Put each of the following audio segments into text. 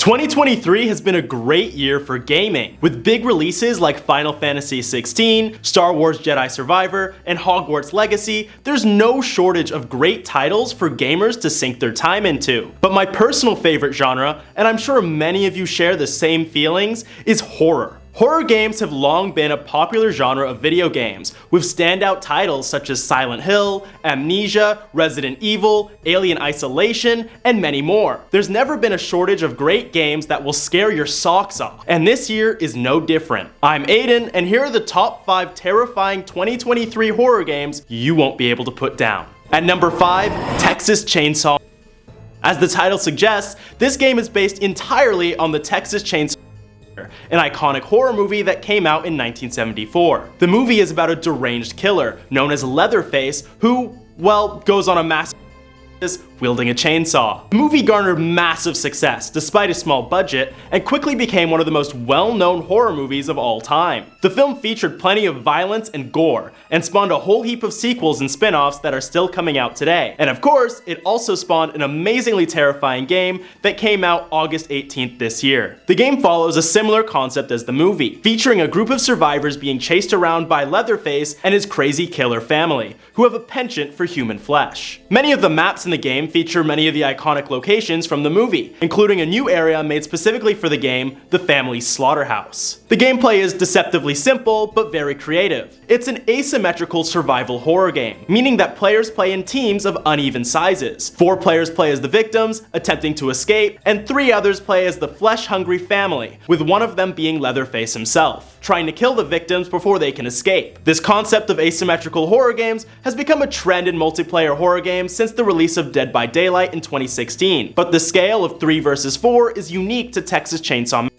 2023 has been a great year for gaming, with big releases like Final Fantasy XVI, Star Wars Jedi Survivor, and Hogwarts Legacy. There's no shortage of great titles for gamers to sink their time into. But my personal favorite genre, and I'm sure many of you share the same feelings, is horror. Horror games have long been a popular genre of video games, with standout titles such as Silent Hill, Amnesia, Resident Evil, Alien Isolation, and many more. There's never been a shortage of great games that will scare your socks off, and this year is no different. I'm Aidan, and here are the top 5 terrifying 2023 horror games you won't be able to put down. At number 5, Texas Chainsaw. As the title suggests, this game is based entirely on the Texas Chainsaw, an iconic horror movie that came out in 1974. The movie is about a deranged killer known as Leatherface who, well, goes on a massive wielding a chainsaw. The movie garnered massive success despite a small budget and quickly became one of the most well-known horror movies of all time. The film featured plenty of violence and gore and spawned a whole heap of sequels and spin-offs that are still coming out today. And of course, it also spawned an amazingly terrifying game that came out August 18th this year. The game follows a similar concept as the movie, featuring a group of survivors being chased around by Leatherface and his crazy killer family, who have a penchant for human flesh. Many of the maps in the game feature many of the iconic locations from the movie, including a new area made specifically for the game, the Family's Slaughterhouse. The gameplay is deceptively simple, but very creative. It's an asymmetrical survival horror game, meaning that players play in teams of uneven sizes. 4 players play as the victims, attempting to escape, and 3 others play as the flesh-hungry family, with one of them being Leatherface himself, trying to kill the victims before they can escape. This concept of asymmetrical horror games has become a trend in multiplayer horror games since the release of Dead by Daylight in 2016, but the scale of 3 versus 4 is unique to Texas Chainsaw,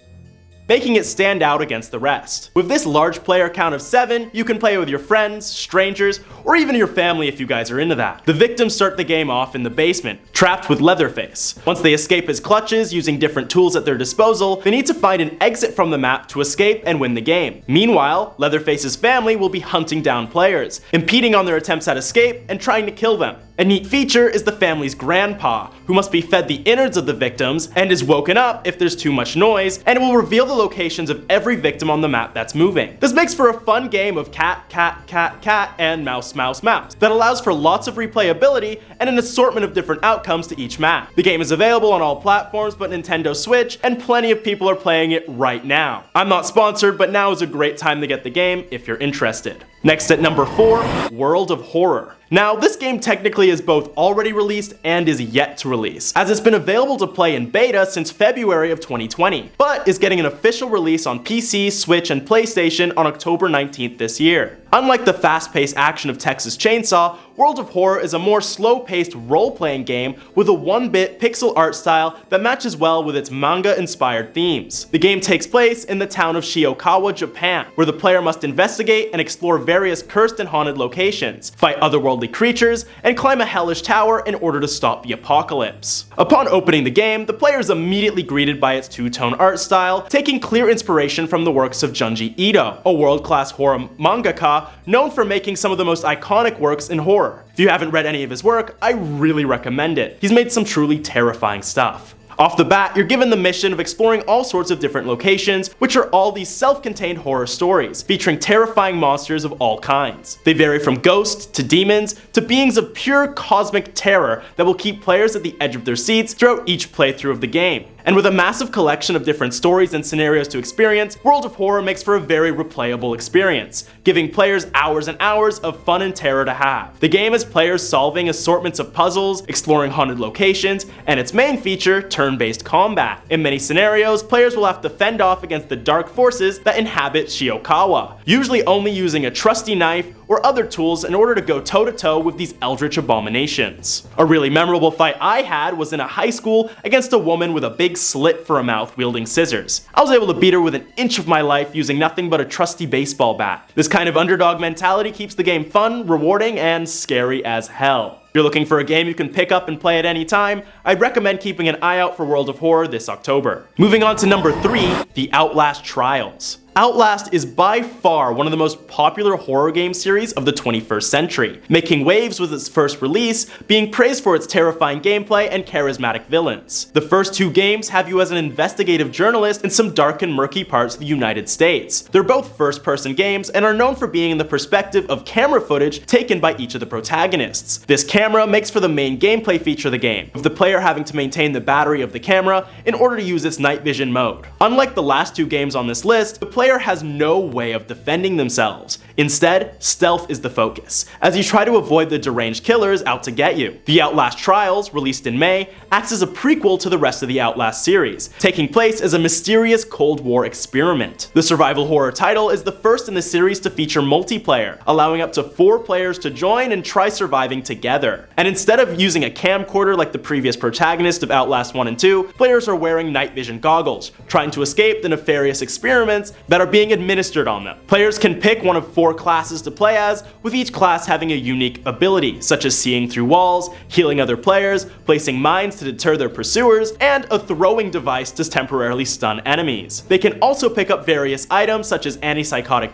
making it stand out against the rest. With this large player count of 7, you can play with your friends, strangers, or even your family if you guys are into that. The victims start the game off in the basement, trapped with Leatherface. Once they escape his clutches using different tools at their disposal, they need to find an exit from the map to escape and win the game. Meanwhile, Leatherface's family will be hunting down players, impeding on their attempts at escape and trying to kill them. A neat feature is the family's grandpa, who must be fed the innards of the victims and is woken up if there's too much noise, and it will reveal the locations of every victim on the map that's moving. This makes for a fun game of cat, cat, cat, cat, and mouse, mouse, mouse that allows for lots of replayability and an assortment of different outcomes to each map. The game is available on all platforms but Nintendo Switch, and plenty of people are playing it right now. I'm not sponsored, but now is a great time to get the game if you're interested. Next at number 4, World of Horror. Now, this game technically is both already released and is yet to release, as it's been available to play in beta since February of 2020, but is getting an official release on PC, Switch, and PlayStation on October 19th this year. Unlike the fast-paced action of Texas Chainsaw, World of Horror is a more slow-paced role-playing game with a 1-bit pixel art style that matches well with its manga-inspired themes. The game takes place in the town of Shiokawa, Japan, where the player must investigate and explore various cursed and haunted locations, fight otherworldly creatures, and climb a hellish tower in order to stop the apocalypse. Upon opening the game, the player is immediately greeted by its 2-tone art style, taking clear inspiration from the works of Junji Ito, a world-class horror mangaka known for making some of the most iconic works in horror. If you haven't read any of his work, I really recommend it. He's made some truly terrifying stuff. Off the bat, you're given the mission of exploring all sorts of different locations, which are all these self-contained horror stories, featuring terrifying monsters of all kinds. They vary from ghosts to demons to beings of pure cosmic terror that will keep players at the edge of their seats throughout each playthrough of the game. And with a massive collection of different stories and scenarios to experience, World of Horror makes for a very replayable experience, giving players hours and hours of fun and terror to have. The game has players solving assortments of puzzles, exploring haunted locations, and its main feature, turn-based combat. In many scenarios, players will have to fend off against the dark forces that inhabit Shiokawa, usually only using a trusty knife or other tools in order to go toe-to-toe with these eldritch abominations. A really memorable fight I had was in a high school against a woman with a big slit for a mouth wielding scissors. I was able to beat her with an inch of my life using nothing but a trusty baseball bat. This kind of underdog mentality keeps the game fun, rewarding, and scary as hell. If you're looking for a game you can pick up and play at any time, I'd recommend keeping an eye out for World of Horror this October. Moving on to number 3, the Outlast Trials. Outlast is by far one of the most popular horror game series of the 21st century, making waves with its first release, being praised for its terrifying gameplay and charismatic villains. The first two games have you as an investigative journalist in some dark and murky parts of the United States. They're both first-person games and are known for being in the perspective of camera footage taken by each of the protagonists. This camera makes for the main gameplay feature of the game, with the player having to maintain the battery of the camera in order to use its night vision mode. Unlike the last two games on this list, the player has no way of defending themselves. Instead, stealth is the focus, as you try to avoid the deranged killers out to get you. The Outlast Trials, released in May, acts as a prequel to the rest of the Outlast series, taking place as a mysterious Cold War experiment. The survival horror title is the first in the series to feature multiplayer, allowing up to 4 players to join and try surviving together. And instead of using a camcorder like the previous protagonist of Outlast 1 and 2, players are wearing night vision goggles, trying to escape the nefarious experiments that are being administered on them. Players can pick one of 4 classes to play as, with each class having a unique ability, such as seeing through walls, healing other players, placing mines to deter their pursuers, and a throwing device to temporarily stun enemies. They can also pick up various items such as antipsychotic,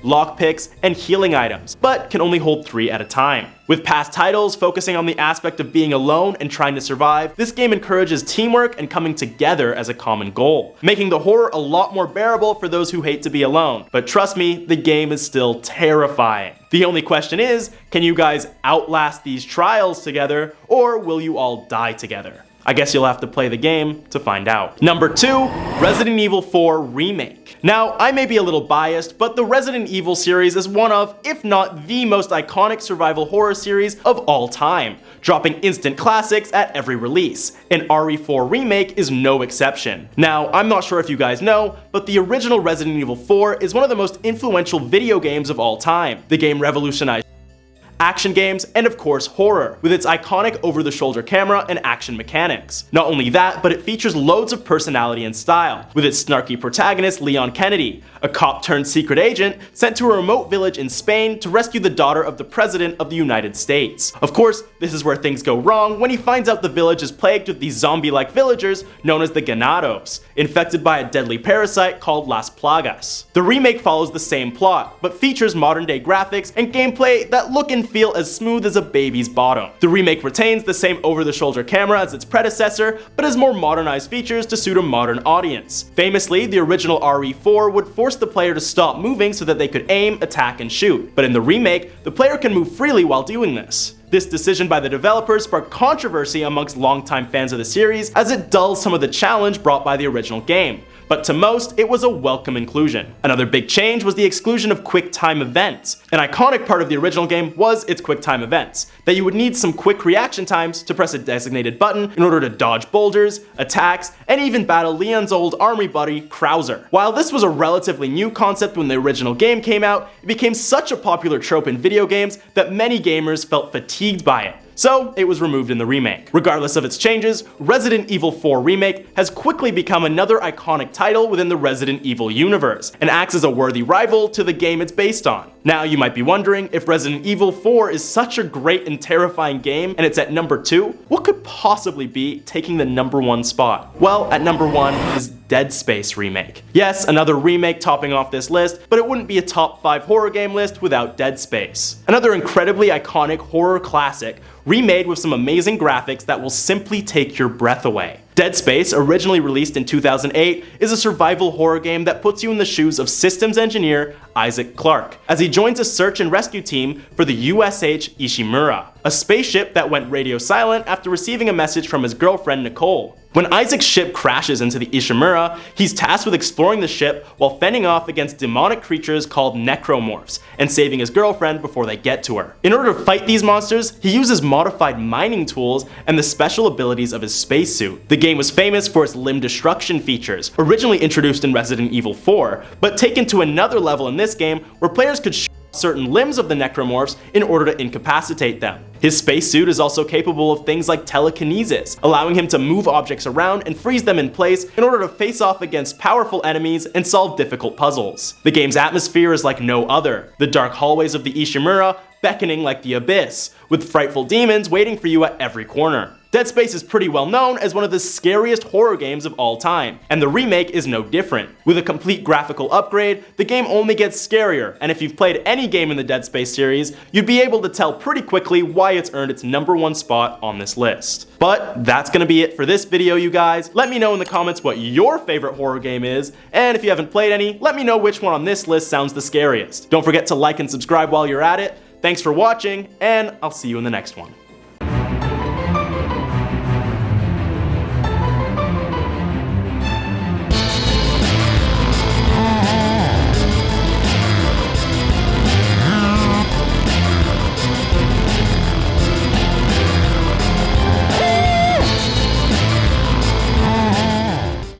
lockpicks, and healing items, but can only hold 3 at a time. With past titles focusing on the aspect of being alone and trying to survive, this game encourages teamwork and coming together as a common goal, making the horror a lot more bearable for those who hate to be alone. But trust me, the game is still terrifying. The only question is, can you guys outlast these trials together, or will you all die together? I guess you'll have to play the game to find out. Number 2, Resident Evil 4 Remake. Now, I may be a little biased, but the Resident Evil series is one of, if not the most iconic survival horror series of all time, dropping instant classics at every release, and RE4 Remake is no exception. Now, I'm not sure if you guys know, but the original Resident Evil 4 is one of the most influential video games of all time. The game revolutionized action games, and of course horror, with its iconic over-the-shoulder camera and action mechanics. Not only that, but it features loads of personality and style, with its snarky protagonist Leon Kennedy, a cop-turned-secret agent sent to a remote village in Spain to rescue the daughter of the President of the United States. Of course, this is where things go wrong when he finds out the village is plagued with these zombie-like villagers known as the Ganados, infected by a deadly parasite called Las Plagas. The remake follows the same plot, but features modern-day graphics and gameplay that look and feel as smooth as a baby's bottom. The remake retains the same over-the-shoulder camera as its predecessor, but has more modernized features to suit a modern audience. Famously, the original RE4 would force the player to stop moving so that they could aim, attack, and shoot. But in the remake, the player can move freely while doing this. This decision by the developers sparked controversy amongst longtime fans of the series, as it dulls some of the challenge brought by the original game. But to most, it was a welcome inclusion. Another big change was the exclusion of quick time events. An iconic part of the original game was its quick time events, that you would need some quick reaction times to press a designated button in order to dodge boulders, attacks, and even battle Leon's old army buddy, Krauser. While this was a relatively new concept when the original game came out, it became such a popular trope in video games that many gamers felt fatigued by it. So it was removed in the remake. Regardless of its changes, Resident Evil 4 Remake has quickly become another iconic title within the Resident Evil universe, and acts as a worthy rival to the game it's based on. Now you might be wondering, if Resident Evil 4 is such a great and terrifying game and it's at number 2, what could possibly be taking the number 1 spot? Well, at number 1 is Dead Space Remake. Yes, another remake topping off this list, but it wouldn't be a top 5 horror game list without Dead Space. Another incredibly iconic horror classic, remade with some amazing graphics that will simply take your breath away. Dead Space, originally released in 2008, is a survival horror game that puts you in the shoes of systems engineer Isaac Clarke, as he joins a search and rescue team for the USH Ishimura, a spaceship that went radio silent after receiving a message from his girlfriend Nicole. When Isaac's ship crashes into the Ishimura, he's tasked with exploring the ship while fending off against demonic creatures called necromorphs and saving his girlfriend before they get to her. In order to fight these monsters, he uses modified mining tools and the special abilities of his spacesuit. The game was famous for its limb destruction features, originally introduced in Resident Evil 4, but taken to another level in this game where players could shoot certain limbs of the necromorphs in order to incapacitate them. His spacesuit is also capable of things like telekinesis, allowing him to move objects around and freeze them in place in order to face off against powerful enemies and solve difficult puzzles. The game's atmosphere is like no other, the dark hallways of the Ishimura beckoning like the abyss, with frightful demons waiting for you at every corner. Dead Space is pretty well known as one of the scariest horror games of all time, and the remake is no different. With a complete graphical upgrade, the game only gets scarier, and if you've played any game in the Dead Space series, you'd be able to tell pretty quickly why it's earned its #1 spot on this list. But that's gonna be it for this video, you guys. Let me know in the comments what your favorite horror game is, and if you haven't played any, let me know which one on this list sounds the scariest. Don't forget to like and subscribe while you're at it. Thanks for watching, and I'll see you in the next one.